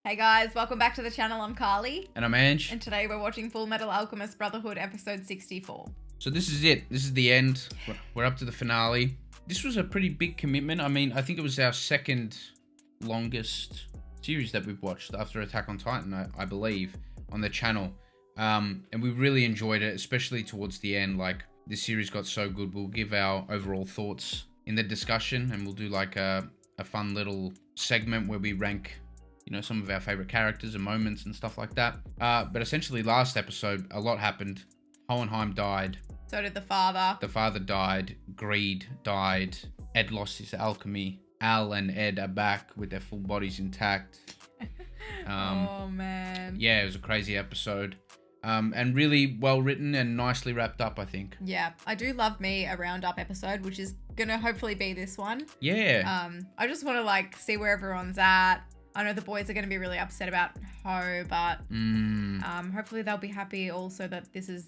Hey guys, welcome back to the channel. I'm Carly. And I'm Ange. And today we're watching Fullmetal Alchemist Brotherhood episode 64. So this is it. This is the end. We're up to the finale. This was a pretty big commitment. I mean, I think it was our second longest series that we've watched after Attack on Titan, I believe, on the channel. And we really enjoyed it, especially towards the end. Like, this series got so good. We'll give our overall thoughts in the discussion, and we'll do like a fun little segment where we rank, you know, some of our favorite characters and moments and stuff like that. But essentially, last episode, a lot happened. Hohenheim died. So did the father. The father died. Greed died. Ed lost his alchemy. Al and Ed are back with their full bodies intact. Oh, man. Yeah, it was a crazy episode. And really well written and nicely wrapped up, I think. Yeah, I do love me a roundup episode, which is gonna hopefully be this one. Yeah. I just want to like see where everyone's at. I know the boys are going to be really upset about Ho, but hopefully they'll be happy also that this is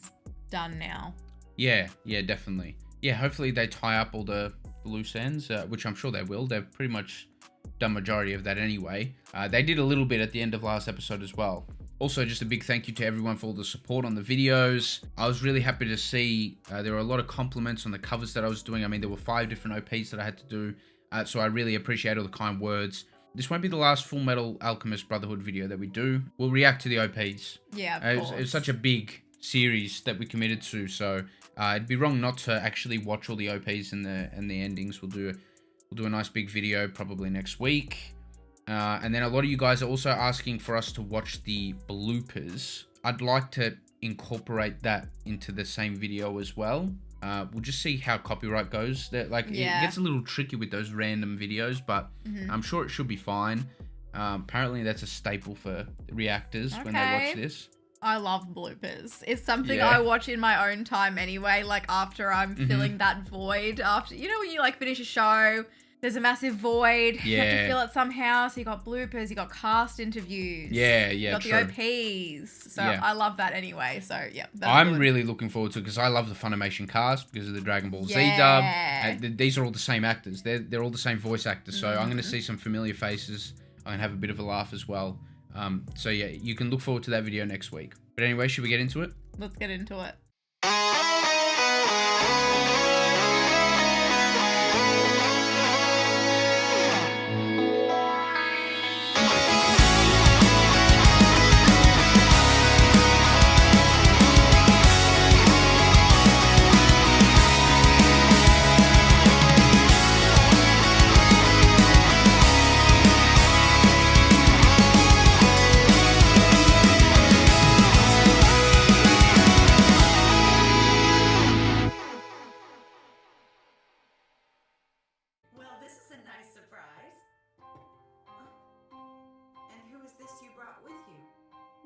done now. Yeah, definitely. Yeah, hopefully they tie up all the loose ends, which I'm sure they will. They've pretty much done majority of that anyway. They did a little bit at the end of last episode as well. Also, just a big thank you to everyone for all the support on the videos. I was really happy to see there were a lot of compliments on the covers that I was doing. I mean, there were 5 different OPs that I had to do, so I really appreciate all the kind words. This won't be the last Fullmetal Alchemist Brotherhood video that we do. We'll react to the OPs. Yeah, of course. It was such a big series that we committed to, so it'd be wrong not to actually watch all the OPs and the endings. We'll do a nice big video probably next week. And then a lot of you guys are also asking for us to watch the bloopers. I'd like to incorporate that into the same video as well. We'll just see how copyright goes. It gets a little tricky with those random videos, but I'm sure it should be fine. Apparently that's a staple for reactors when they watch this. I love bloopers. It's something I watch in my own time anyway, like after I'm filling that void. After, you know, when you like finish a show, there's a massive void. You have to fill it somehow. So you got bloopers, you got cast interviews. You got true. the OPs. So I love that anyway. So yeah. I'm really looking forward to it because I love the Funimation cast because of the Dragon Ball Z dub. These are all the same actors. They're all the same voice actors. So I'm going to see some familiar faces. I'm going to have a bit of a laugh as well. So yeah, you can look forward to that video next week. But anyway, should we get into it? Let's get into it.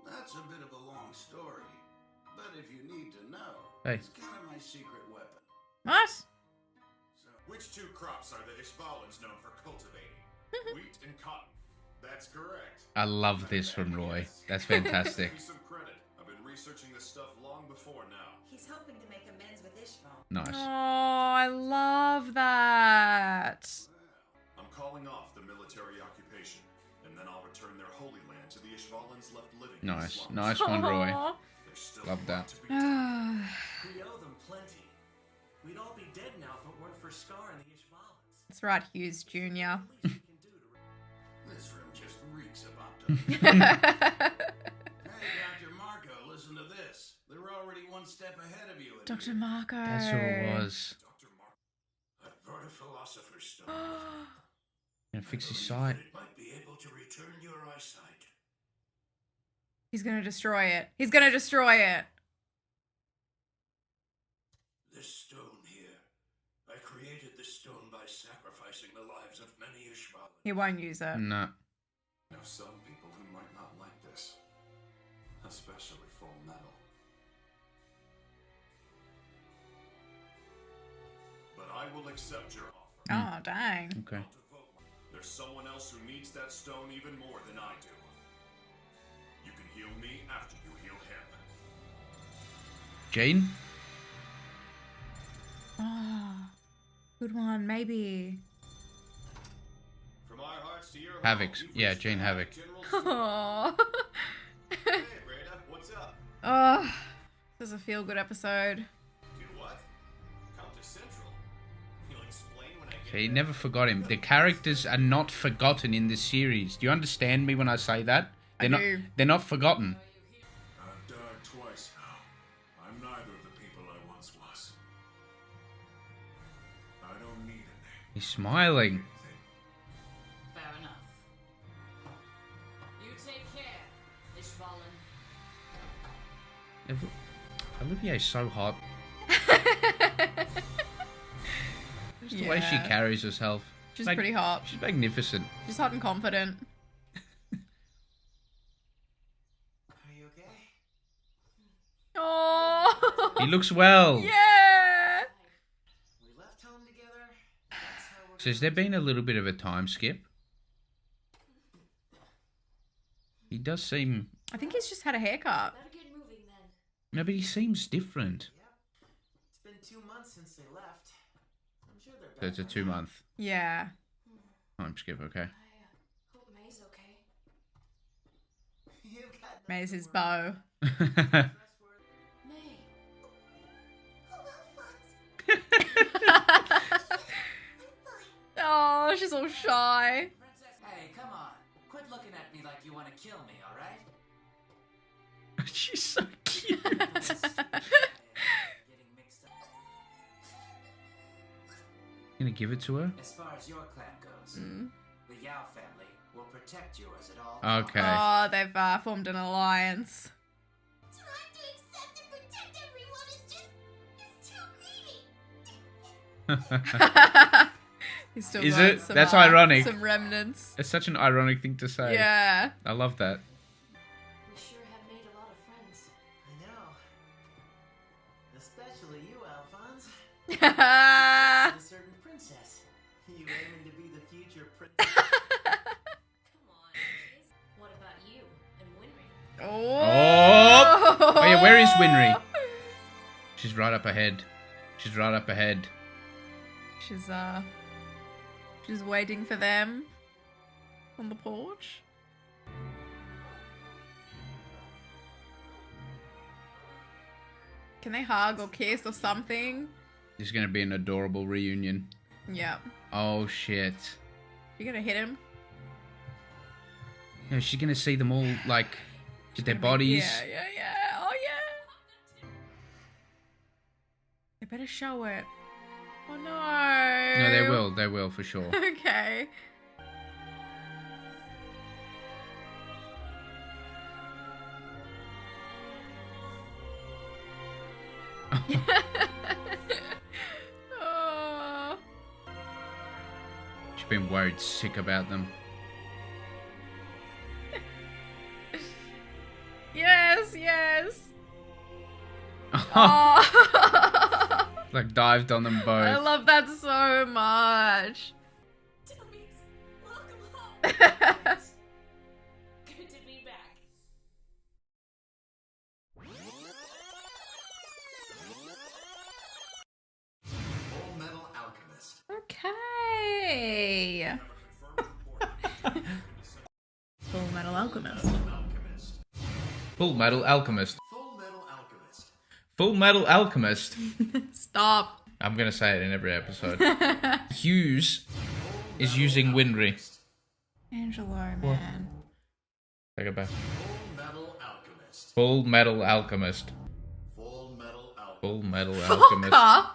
That's a bit of a long story, but if you need to know, it's kind of my secret weapon. What? So, which 2 crops are the Ishvalans known for cultivating? Wheat and cotton. That's correct. I love this from Roy. That's fantastic. Give me some credit. I've been researching this stuff long before now. He's hoping to make amends with Ishval. Nice. Oh, I love that. I'm calling off the military occupation, and then I'll return their holy land to the Ishvalans left living. Nice one, Roy. Love that. We owe them plenty. We'd all be dead now if it weren't for Scar and the Ishvalans. That's right, Hughes Jr. This room just reeks of optimism. Hey, Dr. Marco, listen to this. They're already one step ahead of you. Dr. Marco. That's who it was. Dr. Mark, I've brought a philosopher's stone. Gonna fix his sight. It might be able to return your eyesight. He's gonna destroy it. He's gonna destroy it. This stone here. I created this stone by sacrificing the lives of many Ishvalans. He won't use it. No. Now, some people who might not like this, especially Fullmetal. But I will accept your offer. Oh, dang. Okay. There's someone else who needs that stone even more than I do. You can heal me after you heal him. Jane? Oh, good one, maybe. From our hearts to your Havoc. home. You've Yeah, reached Jane the Havoc. General Aww. Hey, Breda, what's up? Oh, this is a feel-good episode. Do what? Come to Central. You'll explain when I get Okay, there. never forgot him. The characters are not forgotten in this series. Do you understand me when I say that? I do. They're not forgotten. I've died twice now. I'm neither of the people I once was. I don't need a name. He's smiling. Fair enough. You take care, Ishvalan. Olivier's so hot. Just the way she Yeah. carries herself. She's pretty hot. She's magnificent. She's hot and confident. Are you okay? Oh. He looks well. Yeah. We left home together. That's how we're So has there been a little bit of a time skip? He does seem... I think he's just had a haircut. Better get moving then. No, but he seems different. Yep. It's been 2 months since they left. I'm sure they're back. So it's a by now. 2-month Yeah. time skip, okay. I hope May's okay. You've got Maze his bow. May. Oh, she's all shy. Princess, hey, come on. Quit looking at me like you want to kill me, alright? She's so cute. Getting mixed up. Gonna give it to her? As far as your clan goes, Mm. the Yao family will protect yours at all costs. Okay. Oh, they've formed an alliance. Trying to accept and protect everyone is too greedy. He still Is got it? some, That's ironic. Some remnants. It's such an ironic thing to say. Yeah. I love that. We sure have made a lot of friends. I know. Especially you, Alphonse. Oh. A certain princess. You aiming to be the future princess. Come on, Chiz. What about you and Winry? Oh yeah, where is Winry? She's right up ahead. She's right up ahead. She's waiting for them on the porch. Can they hug or kiss or something? This is gonna be an adorable reunion. Yeah. Oh shit. You're gonna hit him? No, she's gonna see them all like with their bodies. Yeah. Oh yeah. They better show it. Oh no. No, they will for sure. Okay. Oh. She's been worried sick about them. Yes. Oh. Like dived on them both. I love that so much. Dummies, welcome home. Good to be back. Fullmetal Alchemist. Okay. Fullmetal Alchemist. Alchemist. Fullmetal Alchemist. Fullmetal Alchemist. Fullmetal Alchemist. Stop. I'm gonna say it in every episode. Hughes is using Winry. Angelo, man. Take it back. Fullmetal Alchemist. Fullmetal Alchemist. Fullmetal Alchemist. Fullmetal Alchemist. Fucker.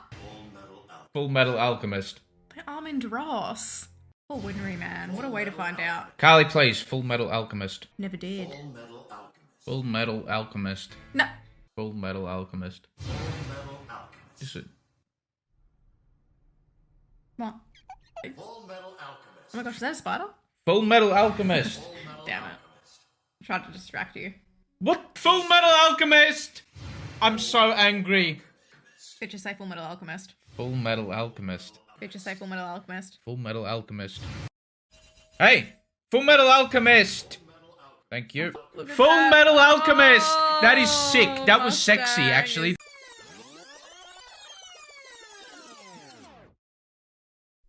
Fullmetal Alchemist. Fullmetal Alchemist. Armand Ross. Poor Winry, man. What a way to find out. Carly, please. Fullmetal Alchemist. Never did. Fullmetal Alchemist. Fullmetal Alchemist. No. Fullmetal Alchemist. Fullmetal Alchemist. Just a... Come on. Fullmetal Alchemist. Oh my gosh, is that a spider? Fullmetal Alchemist. Fullmetal Damn it. Alchemist. I tried to distract you. What? Fullmetal Alchemist! I'm so angry. Bitches say Fullmetal Alchemist. Fullmetal Alchemist. Bitches say Fullmetal Alchemist. Fullmetal Alchemist. Hey! Fullmetal Alchemist! Thank you. Look at Fullmetal that. Alchemist! That is sick. That was Mustang sexy, actually. is-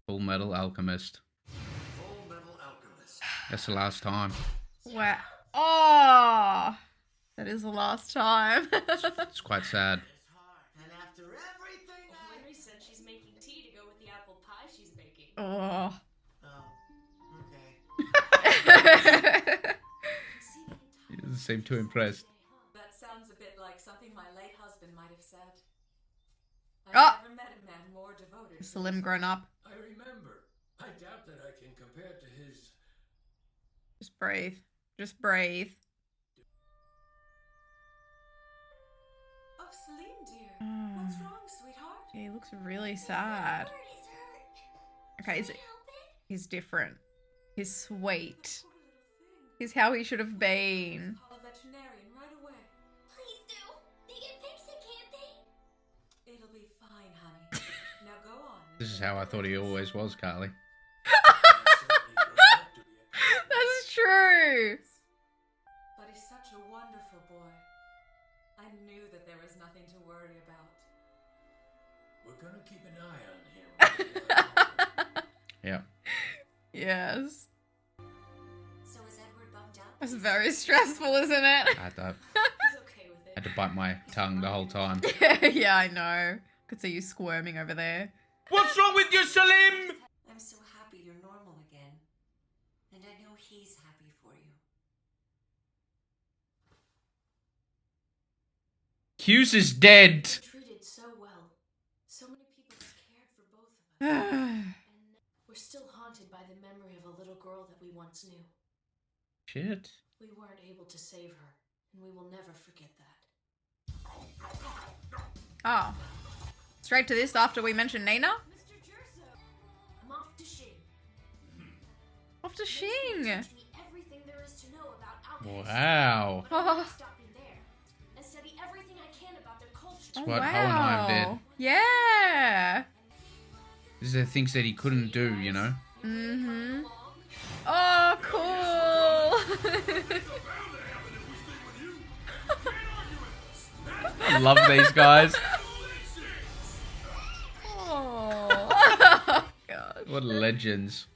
Fullmetal Alchemist. Fullmetal Alchemist. That's the last time. Wow. Oh, that is the last time. It's quite sad. And after everything Winry said she's making tea to go with the apple pie she's baking. Oh. okay. He doesn't seem too impressed. That sounds a bit like something my late husband might have said. Oh. I've never met a man more devoted. Slim grown up. I remember. I doubt that I can compare to his. Just breathe. Just breathe. Oh, Celine, dear. Oh. What's wrong, sweetheart? He looks really sad. Okay, he's different. He's sweet. Poor little thing. He's how he should have been. Call a veterinarian right away. Please do. They can fix it, can't they? It'll be fine, honey. Now go on. This is how I thought he always was, Carly. That's true. But he's such a wonderful boy. I knew that there was nothing to worry about. We're gonna keep an eye on him. Yeah. Yes. So is Edward bummed out? That's very stressful, isn't it? I had to He's okay with it. bite my tongue the whole time. Yeah, I know. Could see you squirming over there. What's wrong with you, Salim? I'm so happy you're normal again. And I know he's happy for you. Hughes is dead. Treated so well. So many people cared for both of us. And we're still haunted by the memory of a little girl that we once knew. Shit. We weren't able to save her, and we will never forget that. Oh. Straight to this after we mentioned Nina? Mr. Jerso, I'm off to Shing. Off to Shing. Teach me everything there is to know about alchemists. Wow. But I'm not stopping there. And study everything I can about their culture. That's what Hohenheim did. Yeah. These are the things that he couldn't do, you know? Mm-hmm. Oh, cool. I love these guys. Oh. God. What legends.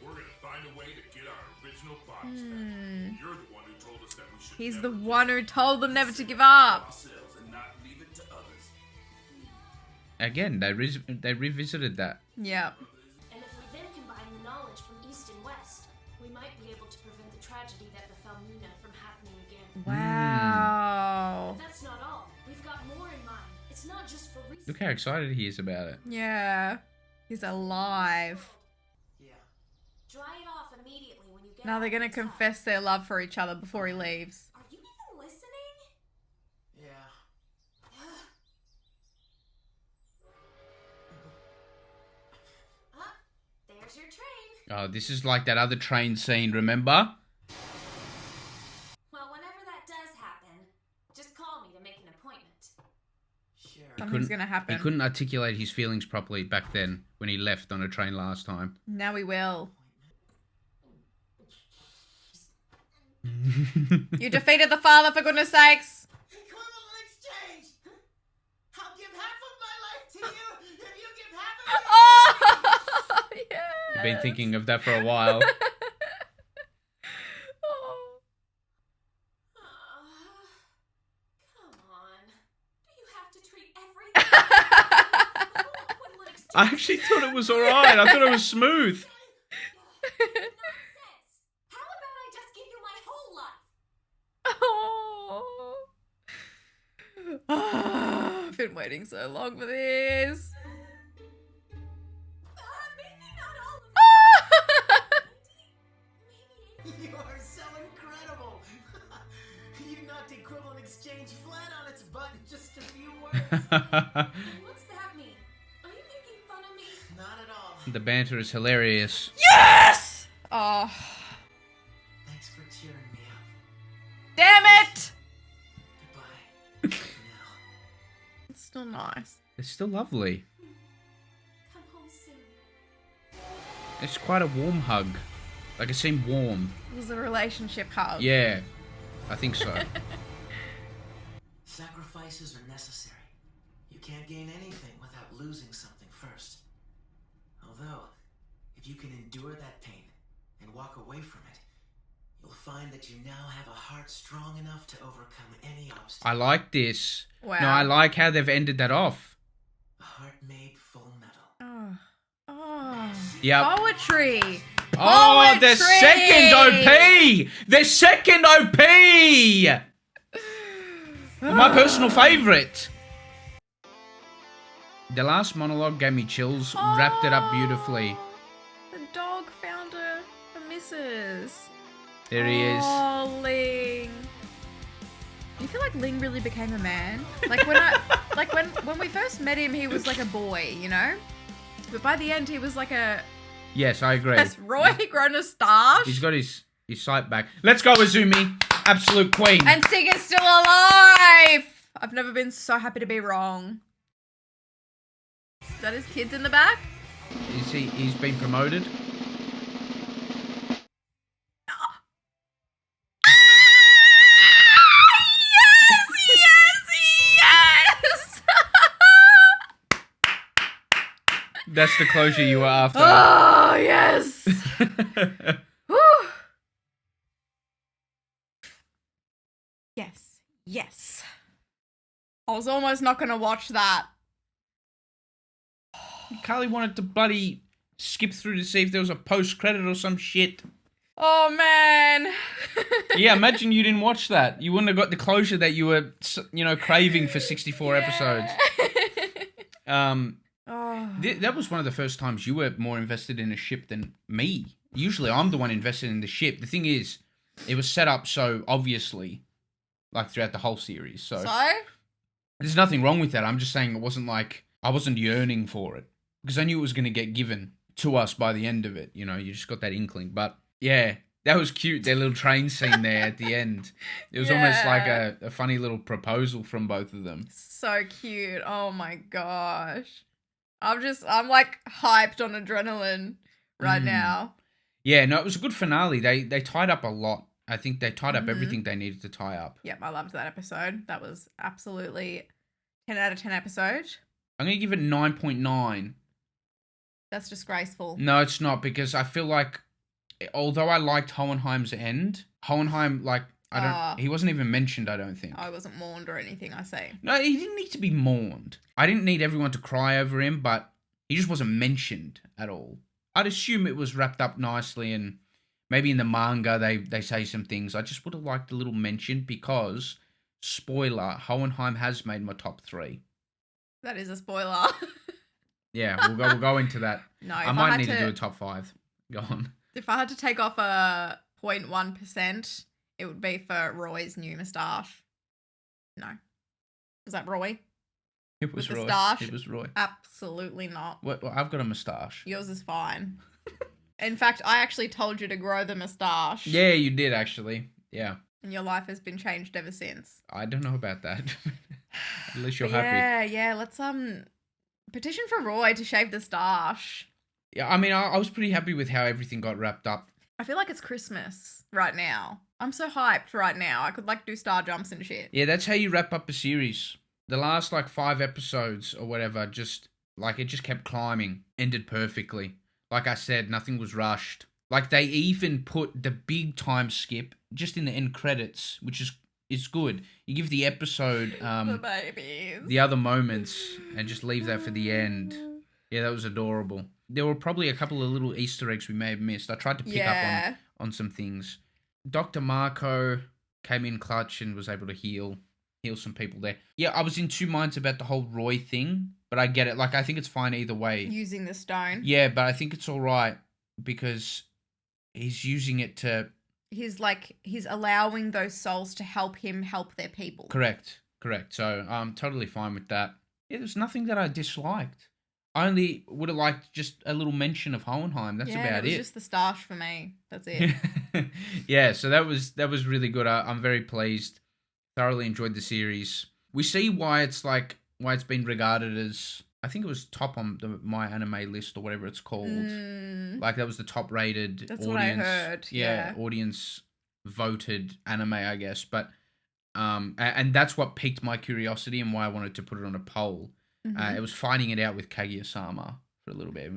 We're gonna find a way to get our original bodies back. You're the one who told us that we should He's never the one who told them never to give up. Ourselves and not leave it to others. Again, they revisited that. Yep. And if we then combine the knowledge from East and West, we might be able to prevent the tragedy that befell Nina from happening again. Wow. But that's not all. We've got more in mind. It's not just for research. Look how excited he is about it. Yeah. He's alive. Yeah. Dry it off immediately when you get Now off they're gonna the tub. confess their love for each other before he leaves. Are you even listening? Yeah. Ah, there's your train. Oh, this is like that other train scene, remember? Well, whenever that does happen, just call me to make an appointment. Sure. Something's gonna happen. He couldn't articulate his feelings properly back then when he left on a train last time. Now we will. You defeated the father, for goodness sakes. Equivalent exchange! I'll give half of my life to you if you give half of it. Oh, yeah. I've been thinking of that for a while. Oh. Come on. Do you have to treat everything? The whole equivalent exchange I actually thought it was alright. I thought it was smooth. nonsense. How about I just give you my whole life? Oh. Ah, I've been waiting so long for this. Maybe not all of it. Maybe You are so incredible! You knocked equivalent exchange flat on its butt in just a few words. What's that mean? Are you making fun of me? Not at all. The banter is hilarious. Yes! Oh, Thanks for cheering me up. damn it! Goodbye. Now. It's still nice. It's still lovely. Come home soon. It's quite a warm hug. Like, it seemed warm. It was a relationship hug. Yeah, I think so. Sacrifices are necessary. You can't gain anything without losing something first. Although, if you can endure that pain, and walk away from it, you'll find that you now have a heart strong enough to overcome any obstacle. I like this. Wow. No, I like how they've ended that off. A heart made full metal. Oh. Yep. Poetry. Oh, the Poetry! second OP! The second OP! My personal favourite. The last monologue gave me chills, wrapped it up beautifully. The dog found a missus. There he is. Oh, Ling. You feel like Ling really became a man? Like when we first met him, he was like a boy, you know? But by the end, he was like a... Yes, I agree. Has Roy grown a stash? He's got his sight back. Let's go, Izumi. Absolute queen. And Sig is still alive! I've never been so happy to be wrong. Is that his kids in the back? He's been promoted? Yes! That's the closure you were after. Oh, yes! Whew. Yes. I was almost not going to watch that. Carly wanted to bloody skip through to see if there was a post-credit or some shit. Oh, man. Yeah, imagine you didn't watch that. You wouldn't have got the closure that you were, craving for 64 episodes. That was one of the first times you were more invested in a ship than me. Usually I'm the one invested in the ship. The thing is, it was set up so obviously, like throughout the whole series. So there's nothing wrong with that. I'm just saying it wasn't like I wasn't yearning for it because I knew it was going to get given to us by the end of it. You know, you just got that inkling. But yeah, that was cute. Their little train scene there at the end. It was almost like a funny little proposal from both of them. So cute. Oh my gosh. I'm like hyped on adrenaline right now. Yeah, no, it was a good finale. They tied up a lot. I think they tied up everything they needed to tie up. Yep, I loved that episode. That was absolutely 10 out of 10 episode. I'm going to give it 9.9. That's disgraceful. No, it's not, because I feel like, although I liked Hohenheim's end, Hohenheim, he wasn't even mentioned, I don't think. I wasn't mourned or anything, I say. No, he didn't need to be mourned. I didn't need everyone to cry over him, but he just wasn't mentioned at all. I'd assume it was wrapped up nicely, and maybe in the manga they say some things. I just would have liked a little mention because, spoiler, Hohenheim has made my top 3. That is a spoiler. Yeah, we'll go into that. No, I might need to do a top 5. Go on. If I had to take off a 0.1%, it would be for Roy's new moustache. No. Was that Roy? It was Roy. Moustache? It was Roy. Absolutely not. Well, I've got a moustache. Yours is fine. In fact, I actually told you to grow the moustache. Yeah, you did actually. Yeah. And your life has been changed ever since. I don't know about that. At least you're happy. Yeah. Let's petition for Roy to shave the stash. Yeah, I mean, I was pretty happy with how everything got wrapped up. I feel like it's Christmas right now. I'm so hyped right now. I could do star jumps and shit. Yeah, that's how you wrap up a series. The last 5 episodes or whatever, it just kept climbing. Ended perfectly. Like I said, nothing was rushed. They even put the big time skip just in the end credits, which is good. You give the episode the babies, the other moments, and just leave that for the end. Yeah, that was adorable. There were probably a couple of little Easter eggs we may have missed. I tried to pick up on some things. Dr. Marco came in clutch and was able to heal some people there. Yeah, I was in 2 minds about the whole Roy thing, but I get it. I think it's fine either way. Using the stone. Yeah, but I think it's all right because he's using it to... He's allowing those souls to help him help their people. Correct. So I'm totally fine with that. Yeah, there's nothing that I disliked. I only would have liked just a little mention of Hohenheim. That's about it. It was just the stash for me. That's it. Yeah, so that was really good. I'm very pleased. Thoroughly enjoyed the series. We see why it's been regarded as, I think it was top on my anime list or whatever it's called. That was the top rated audience. That's what I heard. Yeah, audience voted anime, I guess. But and that's what piqued my curiosity and why I wanted to put it on a poll. Mm-hmm. It was finding it out with Kaguya-sama for a little bit.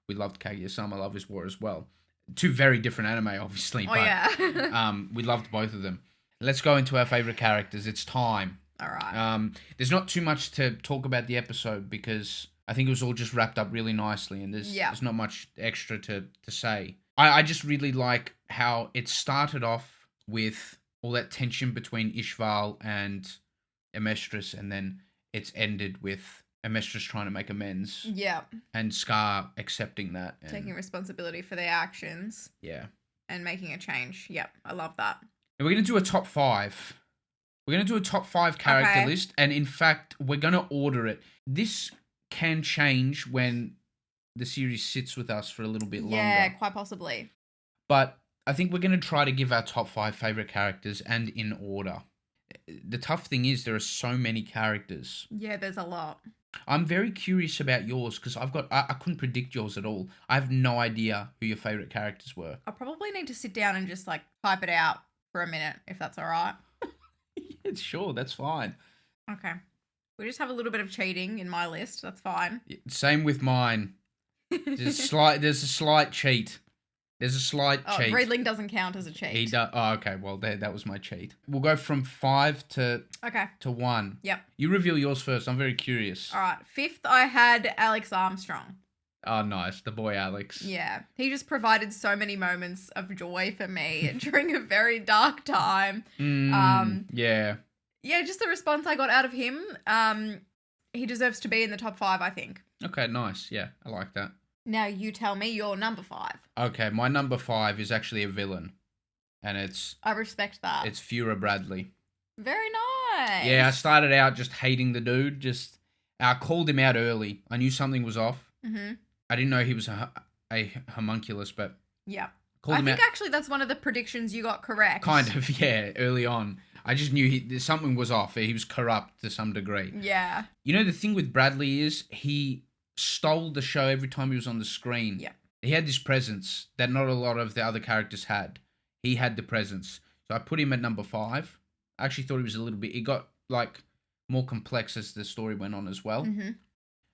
We loved Kaguya-sama, Love is War as well. Two very different anime, obviously. Oh, but, yeah. we loved both of them. Let's go into our favorite characters. It's time. All right. There's not too much to talk about the episode because I think it was all just wrapped up really nicely, and there's not much extra to say. I just really like how it started off with all that tension between Ishval and Amestris, and then it's ended with Amestris trying to make amends. Yeah. And Scar accepting that. And, taking responsibility for their actions. Yeah. And making a change. Yep, I love that. And we're going to do a top 5. We're going to do a top 5 character list, and in fact, we're going to order it. This can change when the series sits with us for a little bit longer. Yeah, quite possibly. But I think we're going to try to give our top 5 favorite characters and in order. The tough thing is there are so many characters. Yeah, there's a lot. I'm very curious about yours because I couldn't predict yours at all. I have no idea who your favorite characters were. I probably need to sit down and just like type it out for a minute, if that's all right. Yeah, sure, that's fine. Okay. We just have a little bit of cheating in my list. That's fine. Same with mine. There's a slight cheat. There's a slight cheat. Readling doesn't count as a cheat. He does. Oh, okay. Well, that was my cheat. We'll go from 5 to 1. Yep. You reveal yours first. I'm very curious. All right. 5th, I had Alex Armstrong. Oh, nice. The boy Alex. Yeah. He just provided so many moments of joy for me during a very dark time. Yeah. Yeah, just the response I got out of him. He deserves to be in the top 5, I think. Okay, nice. Yeah, I like that. Now you tell me your number 5. Okay, my number 5 is actually a villain. And I respect that. It's Fura Bradley. Very nice. Yeah, I started out just hating the dude. I called him out early. I knew something was off. Mm-hmm. I didn't know he was a homunculus, but... Yeah. I think actually that's one of the predictions you got correct. Kind of, yeah, early on. I just knew something was off. He was corrupt to some degree. Yeah. You know, the thing with Bradley is he stole the show every time he was on the screen. Yeah. He had this presence that not a lot of the other characters had. He had the presence. So I put him at number 5. I actually thought he was a little bit... He got, like, more complex as the story went on as well. Mm-hmm.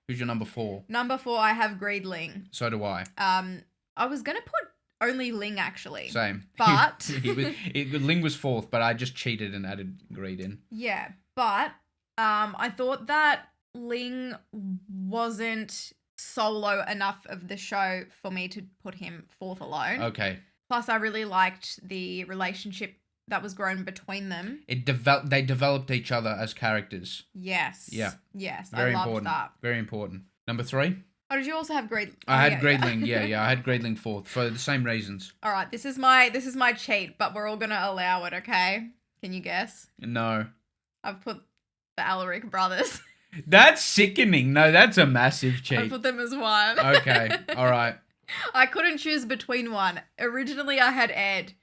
Who's your number 4? Number 4, I have Ling. So do I. I was going to put only Ling, actually. Same. But... Ling was 4th, but I just cheated and added Greed in. Yeah, but I thought that Ling wasn't solo enough of the show for me to put him 4th alone. Okay. Plus, I really liked the relationship that was grown between them. They developed each other as characters. Yes. Yeah. Yes, Very I loved important. that. Very important. Number 3? Oh, did you also have I had Greedling. Yeah. I had Greedling 4th for the same reasons. All right, this is my cheat, but we're all gonna allow it. Okay? Can you guess? No. I've put the Alaric brothers. That's sickening. No, that's a massive cheat. I put them as 1. Okay. All right. I couldn't choose between one. Originally, I had Ed,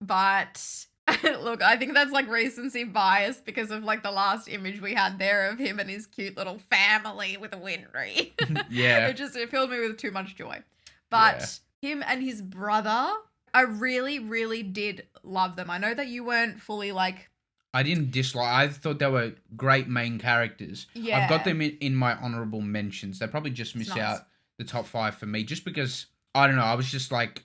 but look, I think that's like recency bias because of like the last image we had there of him and his cute little family with a winry. Yeah. It filled me with too much joy. But him and his brother, I really, really did love them. I know that you weren't fully like... I didn't dislike... I thought they were great main characters. Yeah. I've got them in my honourable mentions. They probably just missed out the top 5 for me just because, I don't know, I was just like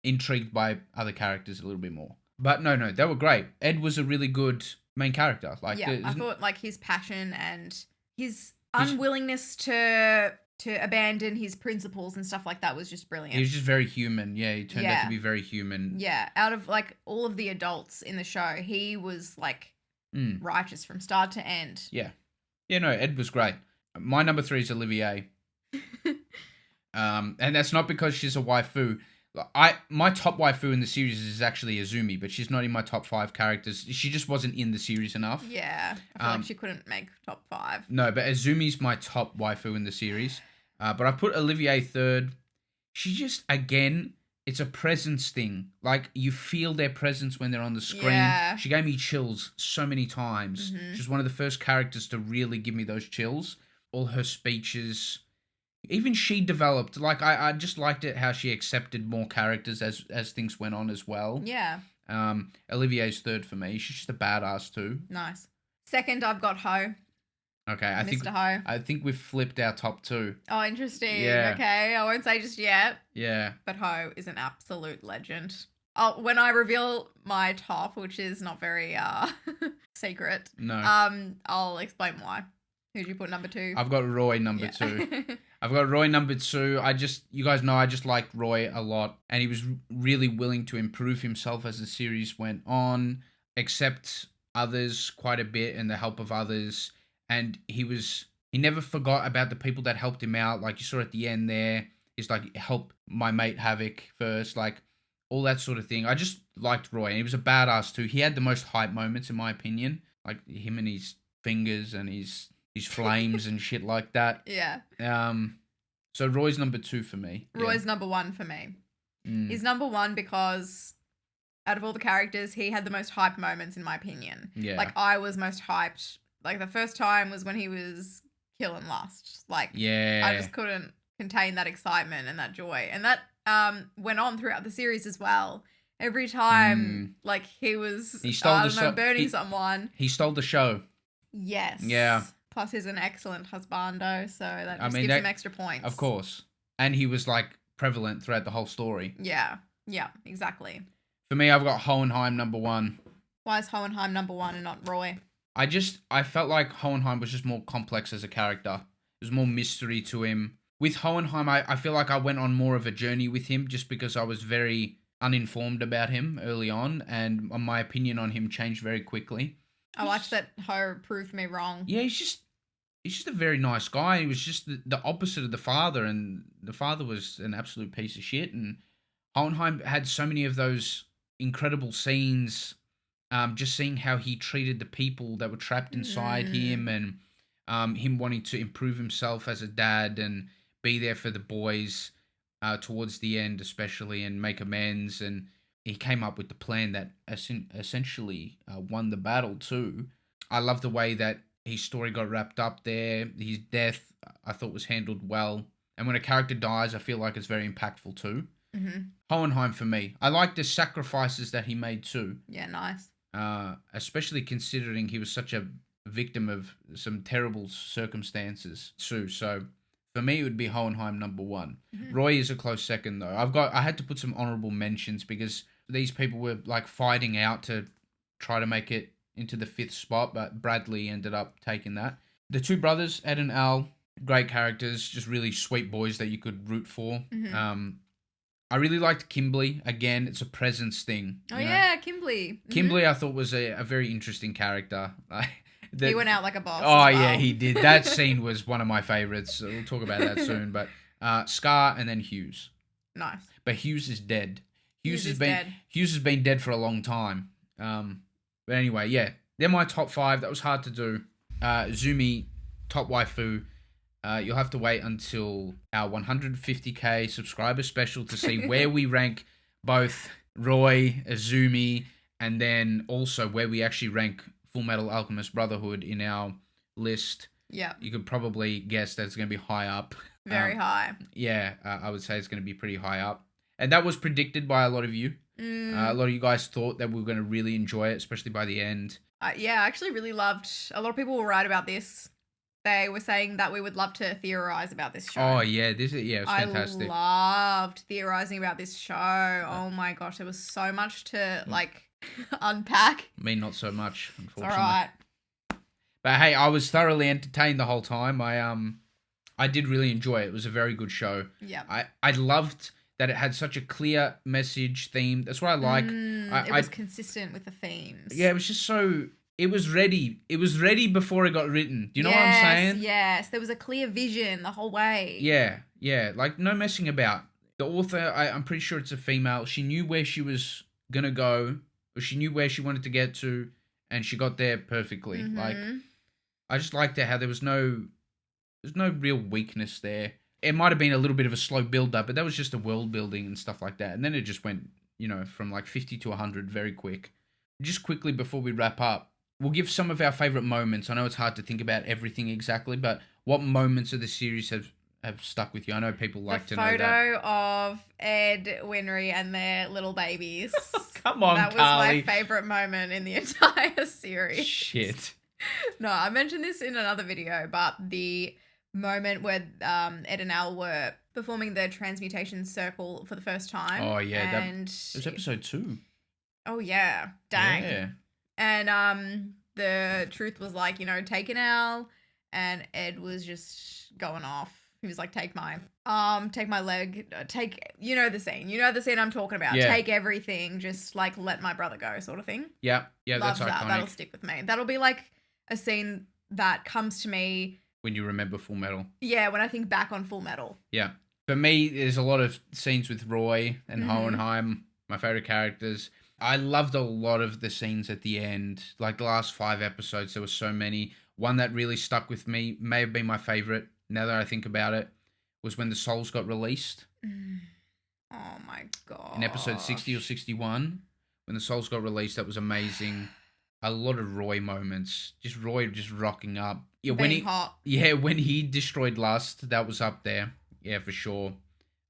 intrigued by other characters a little bit more. But no, they were great. Ed was a really good main character. Like, yeah, I thought like his passion and his unwillingness to abandon his principles and stuff like that was just brilliant. He was just very human. Yeah, he turned out to be very human. Yeah, out of like all of the adults in the show, he was like righteous from start to end. Yeah. Yeah, no, Ed was great. My number 3 is Olivier. And that's not because she's a waifu. My top waifu in the series is actually Izumi, but she's not in my top 5 characters. She just wasn't in the series enough. Yeah, I feel like she couldn't make top 5. No, but Izumi's my top waifu in the series. But I put Olivier 3rd. She just, again, it's a presence thing. Like, you feel their presence when they're on the screen. Yeah. She gave me chills so many times. Mm-hmm. She's one of the first characters to really give me those chills. All her speeches... Even she developed, like, I just liked it how she accepted more characters as things went on as well. Yeah. Olivier's 3rd for me. She's just a badass too. Nice. 2nd, I've got Ho. Okay, I think we've flipped our top 2. Oh, interesting. Yeah. Okay, I won't say just yet. Yeah. But Ho is an absolute legend. When I reveal my top, which is not very secret, No. I'll explain why. Who'd you put number 2? I've got Roy number 2. I've got Roy number 2. You guys know I just liked Roy a lot, and he was really willing to improve himself as the series went on, accept others quite a bit and the help of others, and he never forgot about the people that helped him out. Like you saw at the end there, he's like, help my mate Havoc first, like all that sort of thing. I just liked Roy, and he was a badass too. He had the most hype moments in my opinion, like him and his fingers and his flames and shit like that. Yeah. So Roy's number 2 for me. Roy's number 1 for me. He's number 1 because out of all the characters, he had the most hype moments in my opinion. Yeah. Like I was most hyped. Like the first time was when he was killing Lust. Like I just couldn't contain that excitement and that joy. And that went on throughout the series as well. Every time like he was burning someone. He stole the show. Yes. Yeah. Plus he's an excellent husbando, so that just gives him extra points. Of course. And he was like prevalent throughout the whole story. Yeah. Yeah, exactly. For me, I've got Hohenheim number 1. Why is Hohenheim number 1 and not Roy? I felt like Hohenheim was just more complex as a character. There's more mystery to him. With Hohenheim, I feel like I went on more of a journey with him just because I was very uninformed about him early on, and my opinion on him changed very quickly. I watched that Ho proved me wrong. Yeah, he's just a very nice guy. He was just the opposite of the father, and the father was an absolute piece of shit, and Hohenheim had so many of those incredible scenes, just seeing how he treated the people that were trapped inside him, and him wanting to improve himself as a dad and be there for the boys towards the end especially, and make amends, and he came up with the plan that essentially won the battle too. I love the way that his story got wrapped up there. His death I thought was handled well, and when a character dies I feel like it's very impactful too. Hohenheim for me. I like the sacrifices that he made too. Yeah, nice. Especially considering he was such a victim of some terrible circumstances too. So for me, it would be Hohenheim number 1. Roy is a close second though. I had to put some honorable mentions because these people were like fighting out to try to make it into the 5th spot, but Bradley ended up taking that. The 2 brothers, Ed and Al, great characters, just really sweet boys that you could root for. I really liked Kimberly. Again, it's a presence thing. Oh, yeah, Kimberly. Kimberly, I thought was a very interesting character. He went out like a boss. Oh, yeah, he did. That scene was one of my favorites. We'll talk about that soon. But Scar and then Hughes. Nice. But Hughes is dead. Hughes has been dead for a long time. But anyway, yeah, they're my top 5. That was hard to do. Izumi, top waifu. You'll have to wait until our 150k subscriber special to see where we rank both Roy, Izumi, and then also where we actually rank Fullmetal Alchemist Brotherhood in our list. Yeah. You could probably guess that it's going to be high up. Very high. Yeah, I would say it's going to be pretty high up. And that was predicted by a lot of you. A lot of you guys thought that we were going to really enjoy it, especially by the end. Yeah, I actually really loved... A lot of people were right about this. They were saying that we would love to theorize about this show. Oh, yeah. It's fantastic. I loved theorizing about this show. Oh, my gosh. There was so much to, unpack. Me, not so much, unfortunately. It's all right. But, hey, I was thoroughly entertained the whole time. I did really enjoy it. It was a very good show. Yeah. I loved that it had such a clear message theme. That's what I like. It was consistent with the themes. Yeah, it was just so... It was ready. It was ready before it got written. Do you know what I'm saying? Yes, there was a clear vision the whole way. Yeah. Like, no messing about. The author, I'm pretty sure it's a female. She knew where she was going to go, or she knew where she wanted to get to, and she got there perfectly. Like, I just liked it how there's no real weakness there. It might have been a little bit of a slow build-up, but that was just the world building and stuff like that. And then it just went, from like 50 to 100 very quick. Just quickly before we wrap up, we'll give some of our favourite moments. I know it's hard to think about everything exactly, but what moments of the series have stuck with you? I know people like to know that. The photo of Ed, Winry, and their little babies. Come on, That was Carly. my favourite moment in the entire series. Shit. No, I mentioned this in another video, but the moment where Ed and Al were performing the transmutation circle for the first time. Oh yeah, and it was episode 2. Oh yeah, dang. Yeah. And the truth was like, you know, take an L, and Ed was just going off. He was like, take my leg, take, you know the scene I'm talking about. Yeah. Take everything, just like let my brother go, sort of thing. Yeah, Love that's that. iconic. That'll stick with me. That'll be like a scene that comes to me When you remember Full Metal. Yeah, when I think back on Full Metal. Yeah. For me, there's a lot of scenes with Roy and Hohenheim, my favorite characters. I loved a lot of the scenes at the end. Like the last 5 episodes, there were so many. One that really stuck with me, may have been my favorite, now that I think about it, was when the souls got released. Oh my god. In episode 60 or 61, when the souls got released, that was amazing. A lot of Roy moments. Just Roy just rocking up. Yeah, hot. Yeah, when he destroyed Lust, that was up there. Yeah, for sure.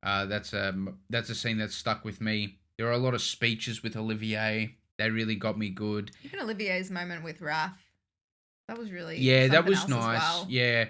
That's a scene that stuck with me. There are a lot of speeches with Olivier. They really got me good. Even Olivier's moment with Wrath. That was really that was something else nice. as well. Yeah.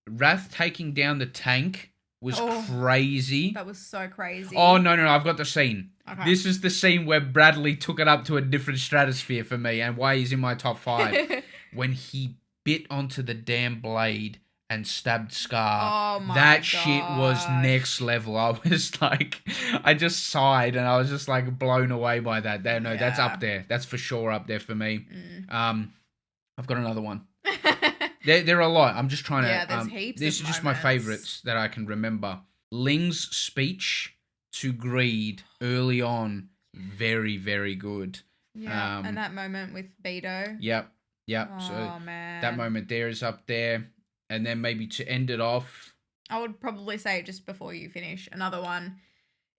Wrath taking down the tank was crazy. That was so crazy. Oh, no, I've got the scene. Okay. This is the scene where Bradley took it up to a different stratosphere for me and why he's in my top 5. When he bit onto the damn blade and stabbed Scar. Oh my That shit was next level. I was like, I just sighed and I was just like blown away by that. That's up there. That's for sure up there for me. I've got another one. There are a lot. I'm just trying to... Yeah, there's heaps This of is just my moments. favorites that I can remember. Ling's speech to Greed early on, very, very good. Yeah, and that moment with Beto. Yep. Oh, So man. that moment there is up there. And then maybe to end it off... I would probably say, just before you finish, another one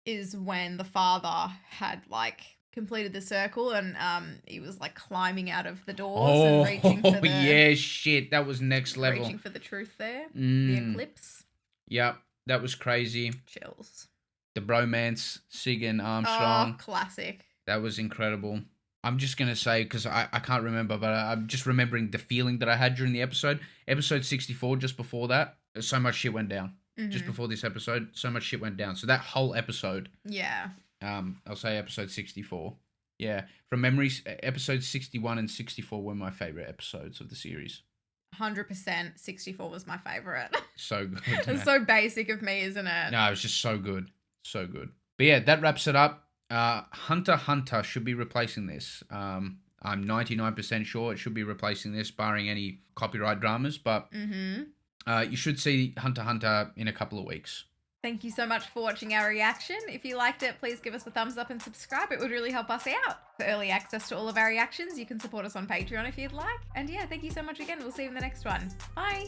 is when the father had, like, completed the circle and he was, like, climbing out of the doors and reaching for the... yeah, shit. That was next level. Reaching for the truth there. The eclipse. Yep. That was crazy. Chills. The bromance, Sig and Armstrong. Oh, classic. That was incredible. I'm just going to say, because I can't remember, but I'm just remembering the feeling that I had during the episode. Episode 64, just before that, so much shit went down. Just before this episode, so much shit went down. So that whole episode. Yeah. I'll say episode 64. Yeah. From memory, episodes 61 and 64 were my favorite episodes of the series. 100% 64 was my favorite. So good. It's so basic of me, isn't it? No, it was just so good. So good. But yeah, that wraps it up. Hunter x Hunter should be replacing this. I'm 99% sure it should be replacing this, barring any copyright dramas. But you should see Hunter x Hunter in a couple of weeks. Thank you so much for watching our reaction. If you liked it, please give us a thumbs up and subscribe. It would really help us out. For early access to all of our reactions, you can support us on Patreon if you'd like. And yeah, thank you so much again. We'll see you in the next one. Bye.